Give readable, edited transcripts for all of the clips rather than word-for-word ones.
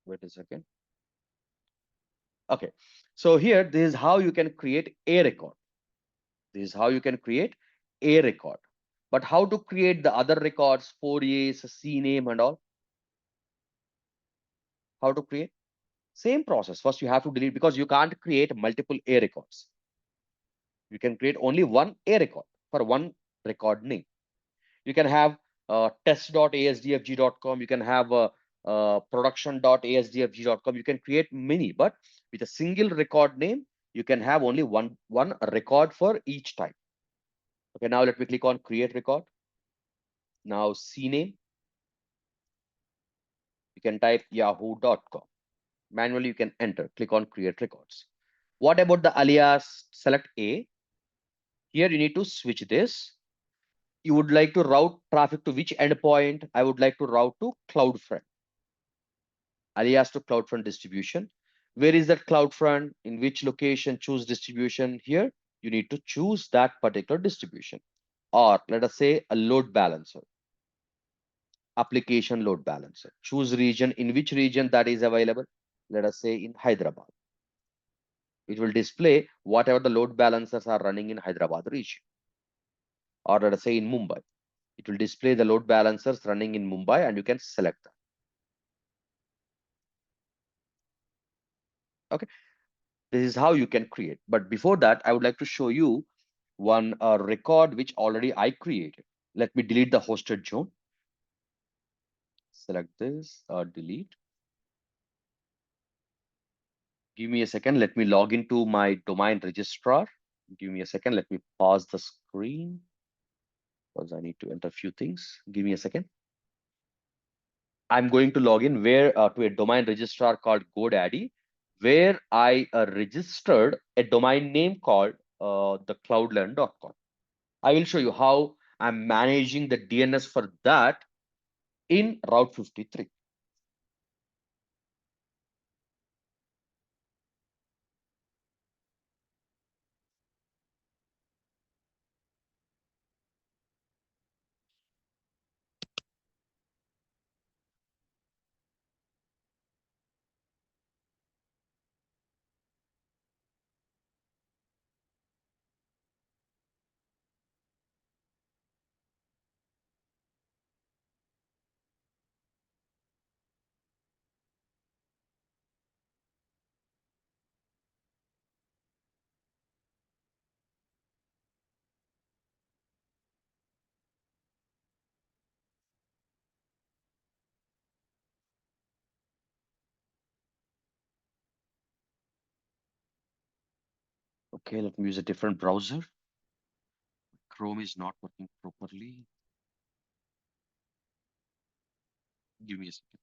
Wait a second. Okay. So here, this is how you can create a record. This is how you can create a record. But how to create the other records, 4As, CNAME and all? How to create? Same process. First, you have to delete because you can't create multiple A records. You can create only one A record for one record name. You can have test.asdfg.com. You can have production.asdfg.com. You can create many, but with a single record name, you can have only one record for each type. Okay, now let me click on create record. Now CNAME. You can type yahoo.com. Manually, you can enter. Click on create records. What about the alias? Select A. Here you need to switch this. You would like to route traffic to which endpoint? I would like to route to CloudFront. Alias to CloudFront distribution. Where is that CloudFront? In which location? Choose distribution. Here you need to choose that particular distribution. Or let us say a load balancer. Application load balancer. Choose region. In which region that is available? Let us say in Hyderabad. It will display whatever the load balancers are running in Hyderabad region. Or let us say in Mumbai. It will display the load balancers running in Mumbai and you can select that. Okay. This is how you can create. But before that, I would like to show you one record which already I created. Let me delete the hosted zone. Select this, delete. Give me a second. Let me log into my domain registrar. Give me a second. Let me pause the screen because I need to enter a few things. Give me a second. I'm going to log in to a domain registrar called GoDaddy, where I registered a domain name called the cloudland.com. I will show you how I'm managing the DNS for that in Route 53. Okay, let me use a different browser. Chrome is not working properly. Give me a second.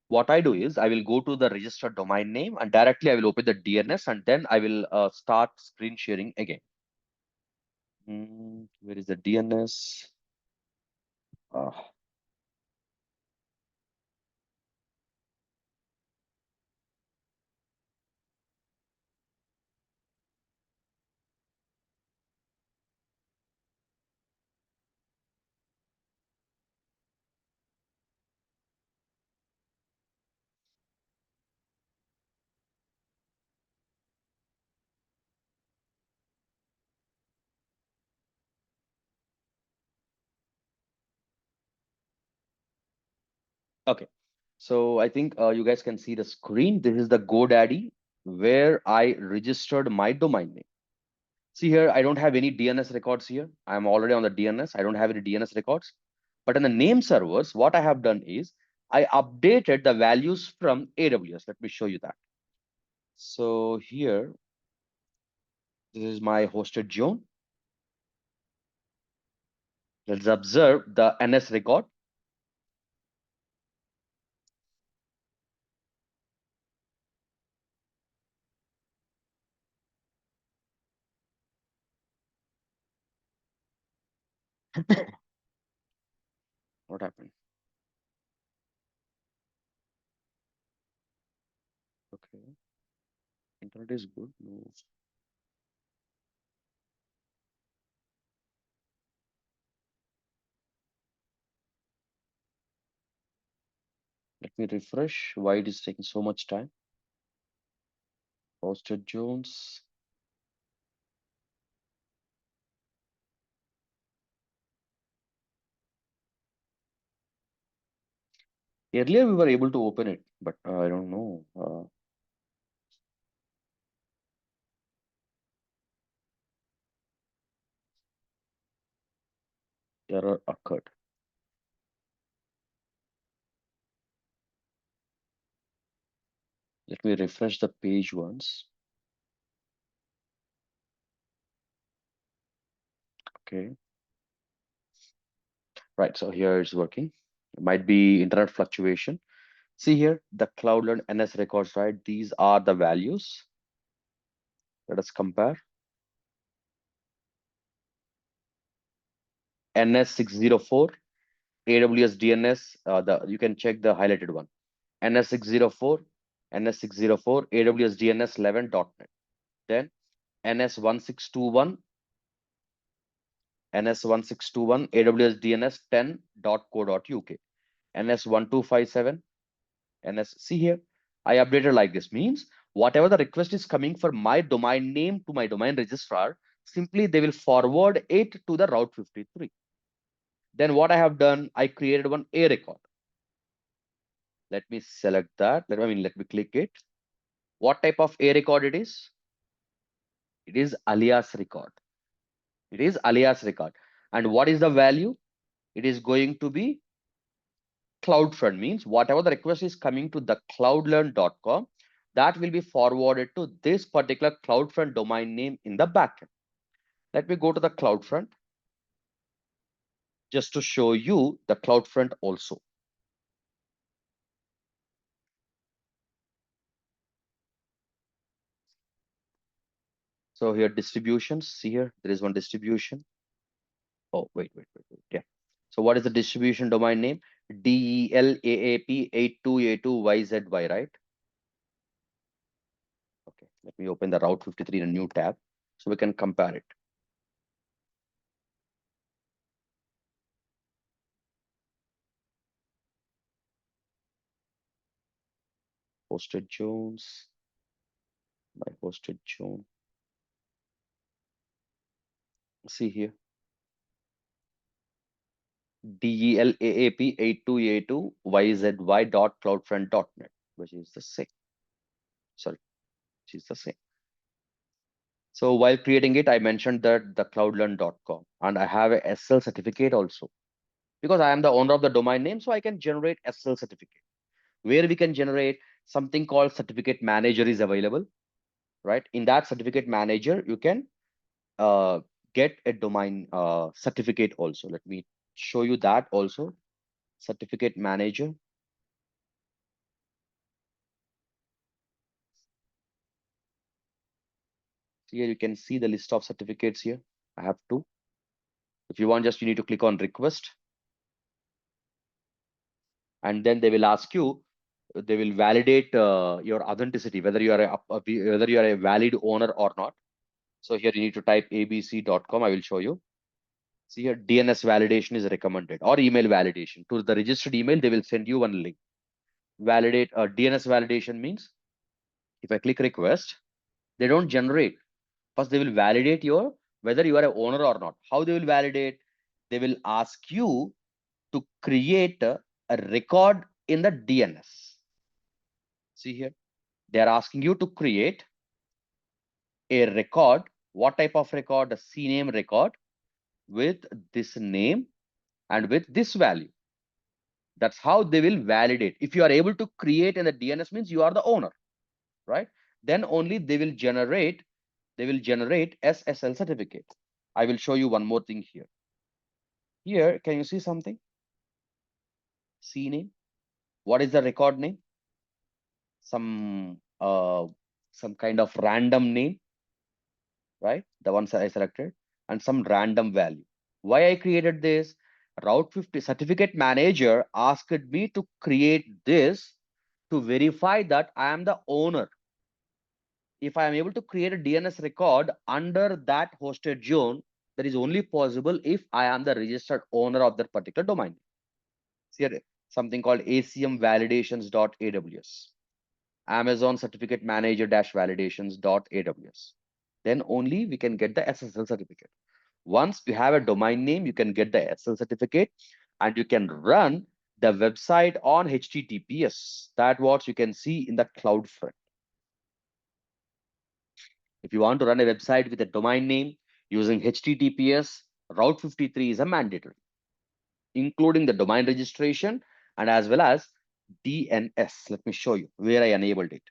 What I do is I will go to the registered domain name and directly I will open the DNS and then I will start screen sharing again. Where is the DNS? Okay, so I think you guys can see the screen. This is the GoDaddy where I registered my domain name. See here, I don't have any DNS records here. I'm already on the DNS. I don't have any DNS records. But in the name servers, what I have done is I updated the values from AWS. Let me show you that. So here, this is my hosted zone. Let's observe the NS record. What happened? Okay, internet is good. No. Let me refresh. Why it is taking so much time? Posted Jones. Earlier we were able to open it, but I don't know. Error occurred. Let me refresh the page once. Okay. Right. So here it's working. It might be internet fluctuation. See here, the cloud learned NS records, right? These are the values. Let us compare. NS604, AWS DNS, you can check the highlighted one. NS604, NS604, AWS DNS 11.net. Then NS1621, NS1621, AWS DNS 10.co.uk. NS1257, NS. See here, I updated like this. Means whatever the request is coming for my domain name to my domain registrar, simply they will forward it to the Route 53. Then what I have done, I created one A record. Let me select that. Let me click it. What type of A record it is? It is alias record. It is alias record. And what is the value? It is going to be CloudFront, means whatever the request is coming to the cloudlearn.com, that will be forwarded to this particular CloudFront domain name in the backend. Let me go to the CloudFront just to show you the CloudFront also. So here distributions, see here, there is one distribution. Oh, wait. Yeah. So what is the distribution domain name? DELAAP82A2YZY, right? Okay, let me open the Route 53 in a new tab so we can compare it. Hosted Jones, my hosted Jones. See here, DELAAP82A2YZY.cloudfront.net, which is the same. Sorry, which is the same. So while creating it, I mentioned that the cloudlearn.com, and I have a SL certificate also because I am the owner of the domain name, so I can generate SL certificate where we can generate something called certificate manager is available, right? In that certificate manager, you can get a domain certificate also. Let me show you that also. Certificate manager. Here you can see the list of certificates here. I have two. If you want, just you need to click on request. And then they will ask you, they will validate your authenticity, whether you are a valid owner or not. So here you need to type abc.com. I will show you. See here, DNS validation is recommended, or email validation. To the registered email, they will send you one link. Validate DNS validation means if I click request, they don't generate. First, they will validate your whether you are an owner or not. How they will validate? They will ask you to create a record in the DNS. See here, they are asking you to create a record. What type of record? A CNAME record with this name and with this value. That's how they will validate. If you are able to create in the DNS, means you are the owner, right? Then only they will generate SSL certificate. I will show you one more thing here. Here, can you see something? CNAME. What is the record name? Some kind of random name, right? The ones I selected, and some random value. Why I created this? Route 50 certificate manager asked me to create this to verify that I am the owner. If I am able to create a DNS record under that hosted zone, that is only possible if I am the registered owner of that particular domain. Here, something called ACM validations.aws, Amazon certificate manager validations.aws. Then only we can get the SSL certificate. Once you have a domain name, you can get the SSL certificate and you can run the website on HTTPS. That what you can see in the cloud front. If you want to run a website with a domain name using HTTPS, Route 53 is a mandatory, including the domain registration and as well as DNS. Let me show you where I enabled it.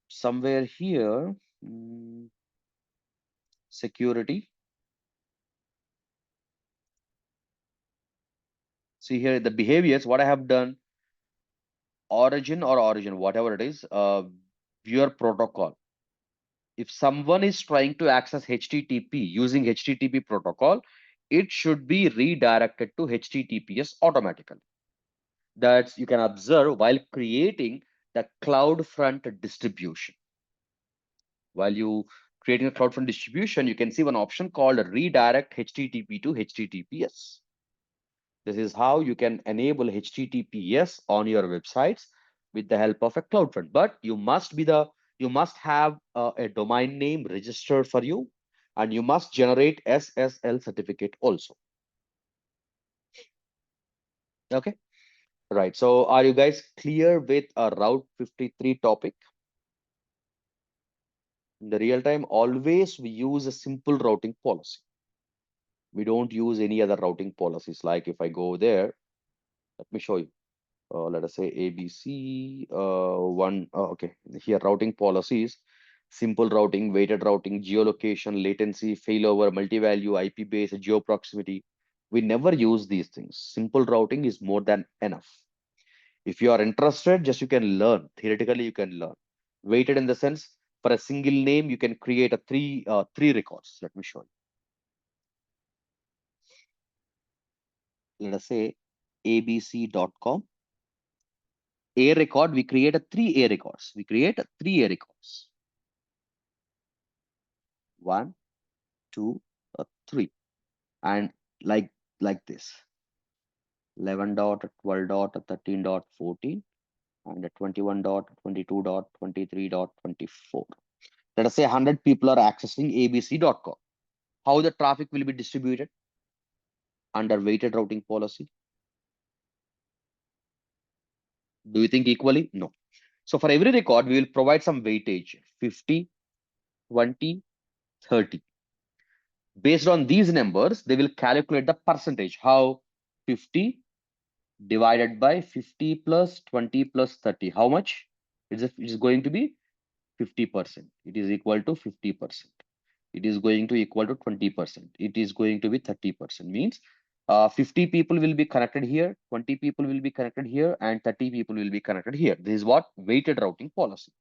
Somewhere here, security. See here the behaviors, what I have done, origin, whatever it is, viewer protocol. If someone is trying to access HTTP using HTTP protocol, it should be redirected to HTTPS automatically. That's you can observe while creating the CloudFront distribution. While you creating a CloudFront distribution, you can see one option called redirect HTTP to HTTPS. This is how you can enable HTTPS on your websites with the help of a CloudFront. But you must have a domain name registered for you, and you must generate SSL certificate also. Okay, right. So are you guys clear with a Route 53 topic? In the real time, always we use a simple routing policy. We don't use any other routing policies. Like if I go there, let me show you. Let us say ABC one. Okay, here routing policies, simple routing, weighted routing, geolocation, latency, failover, multi-value, IP-based, geo proximity. We never use these things. Simple routing is more than enough. If you are interested, just you can learn. Theoretically, you can learn. Weighted in the sense, for a single name, you can create a three records. Let me show you. Let us say abc.com. A record, we create a three A records. We create a three A records. 1, 2, 3, and like this. 11 dot, 12 dot, 13 dot, 14, and 21 dot, 22 dot, 23 dot, 24. Let us say 100 people are accessing abc.com. How the traffic will be distributed under weighted routing policy? Do you think equally? No. So for every record, we will provide some weightage, 50, 20, 30. Based on these numbers, they will calculate the percentage. How? 50 divided by 50 plus 20 plus 30. How much? It is going to be 50%. It is equal to 50%. It is going to equal to 20%. It is going to be 30%. Means 50 people will be connected here, 20 people will be connected here, and 30 people will be connected here. This is what weighted routing policy.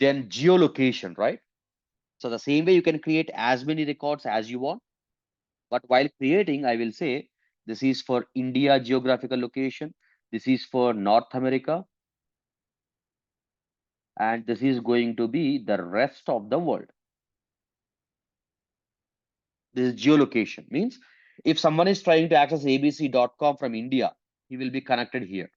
Then geolocation, right? So the same way you can create as many records as you want. But while creating, I will say this is for India geographical location. This is for North America. And this is going to be the rest of the world. This is geolocation. Means if someone is trying to access abc.com from India, he will be connected here.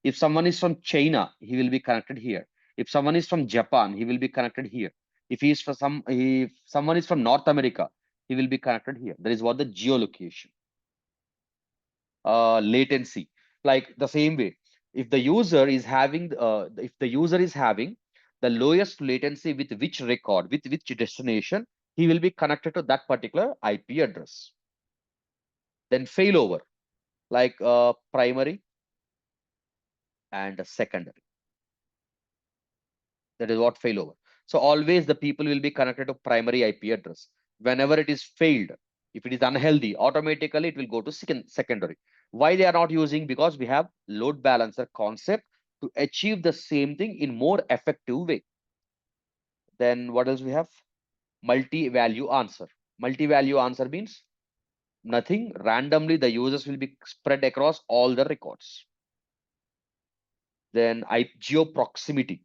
If someone is from China, he will be connected here. If someone is from Japan, he will be connected here. If someone is from North America, he will be connected here. That is what the geolocation. Latency, like the same way, if the user is having the lowest latency with which record, with which destination, he will be connected to that particular IP address. Then failover, like primary and secondary. That is what failover. So always the people will be connected to primary IP address. Whenever it is failed, if it is unhealthy, automatically it will go to secondary. Why they are not using? Because we have load balancer concept to achieve the same thing in more effective way. Then what else we have? Multi-value answer. Multi-value answer means nothing. Randomly, the users will be spread across all the records. Then geo proximity.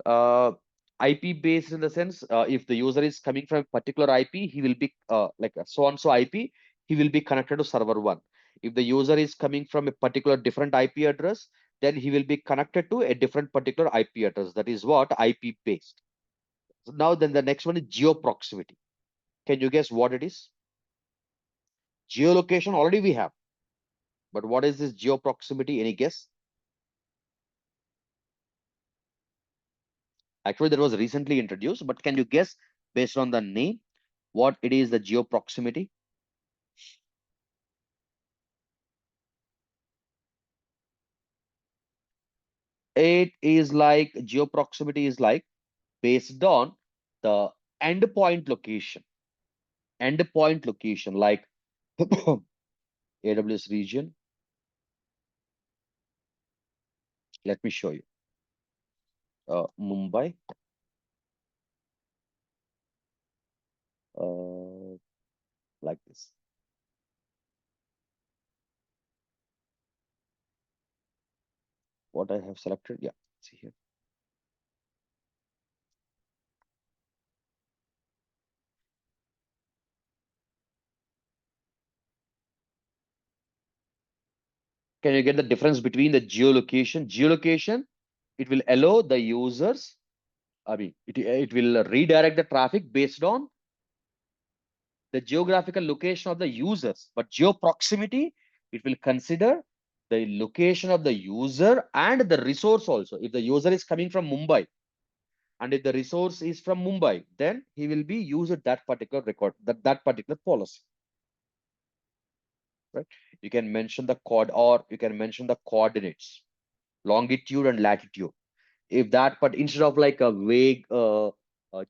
IP based in the sense, if the user is coming from a particular IP, he will be like a so and so IP, he will be connected to server one. If the user is coming from a particular different IP address, then he will be connected to a different particular IP address. That is what IP based. So now then the next one is geo proximity. Can you guess what it is? Geolocation already we have, but what is this geo proximity? Any guess? Actually, that was recently introduced, but can you guess based on the name what it is, the geo proximity? It is like geo proximity is like based on the endpoint location. Endpoint location like AWS region. Let me show you. Mumbai. Like this. What I have selected. Yeah, see here. Can you get the difference between the geolocation? Geolocation, it will allow the users, I mean, it will redirect the traffic based on the geographical location of the users. But geo proximity, it will consider the location of the user and the resource also. If the user is coming from Mumbai, and if the resource is from Mumbai, then he will be used that particular record, that particular policy. Right? You can mention the code, or you can mention the coordinates, longitude and latitude. If that, but instead of like a vague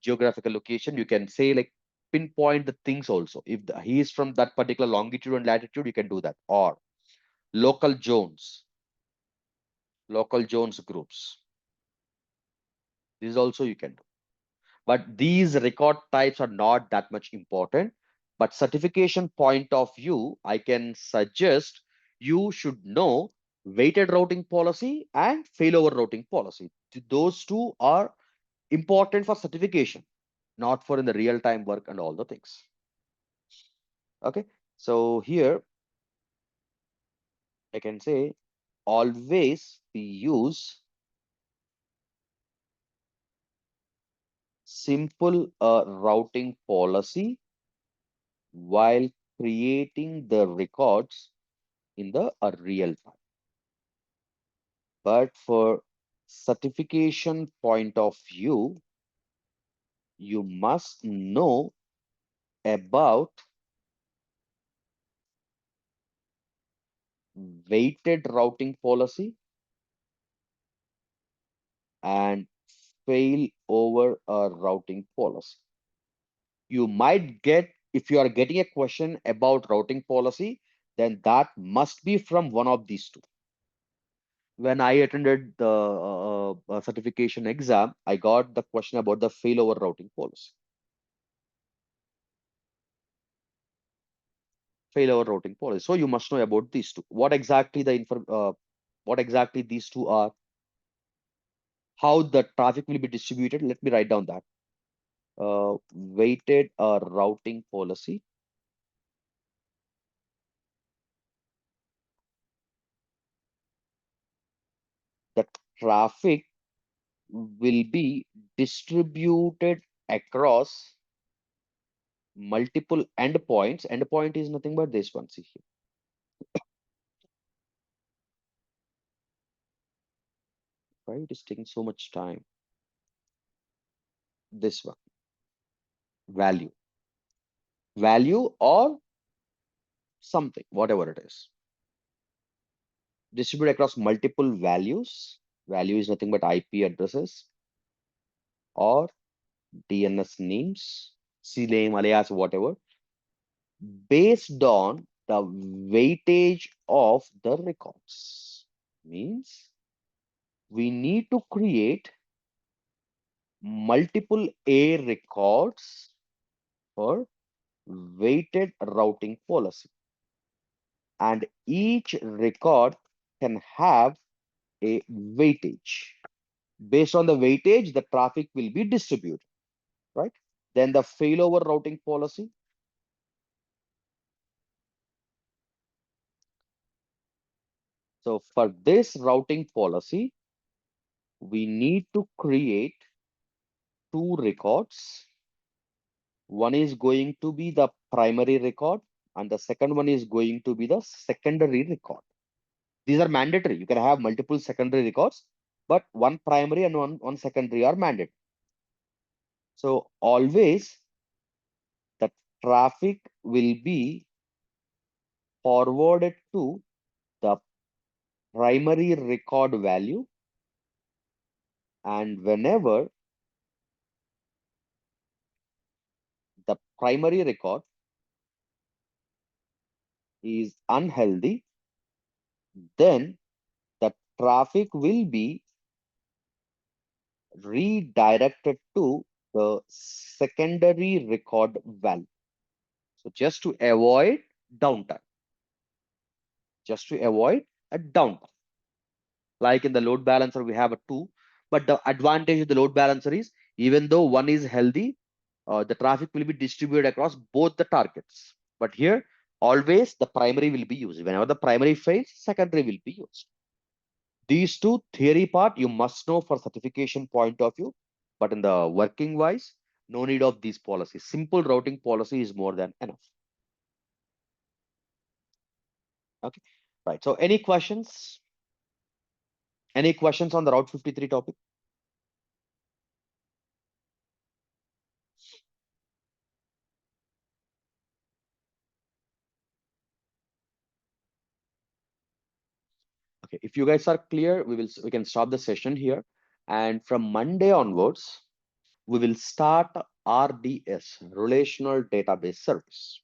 geographical location, you can say like pinpoint the things also. If he is from that particular longitude and latitude, you can do that. Or local zones, local zones groups. This also you can do. But these record types are not that much important. But certification point of view, I can suggest you should know weighted routing policy and failover routing policy. Those two are important for certification, not for in the real time work and all the things. Okay, so here I can say always we use simple routing policy while creating the records in the real time. But for certification point of view, you must know about weighted routing policy and fail over a routing policy. You might get, if you are getting a question about routing policy, then that must be from one of these two. When I attended the certification exam, I got the question about the failover routing policy. Failover routing policy. So you must know about these two. What exactly what exactly these two are? How the traffic will be distributed? Let me write down that. Weighted routing policy. The traffic will be distributed across multiple endpoints. Endpoint is nothing but this one. See here. Why it is taking so much time? This one. Value. Value or something, whatever it is. Distribute across multiple values. Value is nothing but IP addresses or DNS names, CNAME, alias, whatever, based on the weightage of the records. Means we need to create multiple A records for weighted routing policy. And each record can have a weightage. Based on the weightage, the traffic will be distributed, right? Then the failover routing policy. So for this routing policy, we need to create two records. One is going to be the primary record, and the second one is going to be the secondary record. These are mandatory. You can have multiple secondary records, but one primary and one secondary are mandatory. So always the traffic will be forwarded to the primary record value, and whenever the primary record is unhealthy, then the traffic will be redirected to the secondary record value. So just to avoid downtime, just to avoid a downtime. Like in the load balancer, we have a two, but the advantage of the load balancer is even though one is healthy, the traffic will be distributed across both the targets. But here, always the primary will be used. Whenever the primary fails, secondary will be used. These two theory part you must know for certification point of view, but in the working wise, no need of these policies. Simple routing policy is more than enough. Okay, right. So any questions? Any questions on the Route 53 topic? Okay, if you guys are clear, we can stop the session here. And from Monday onwards, we will start RDS, Relational Database Service.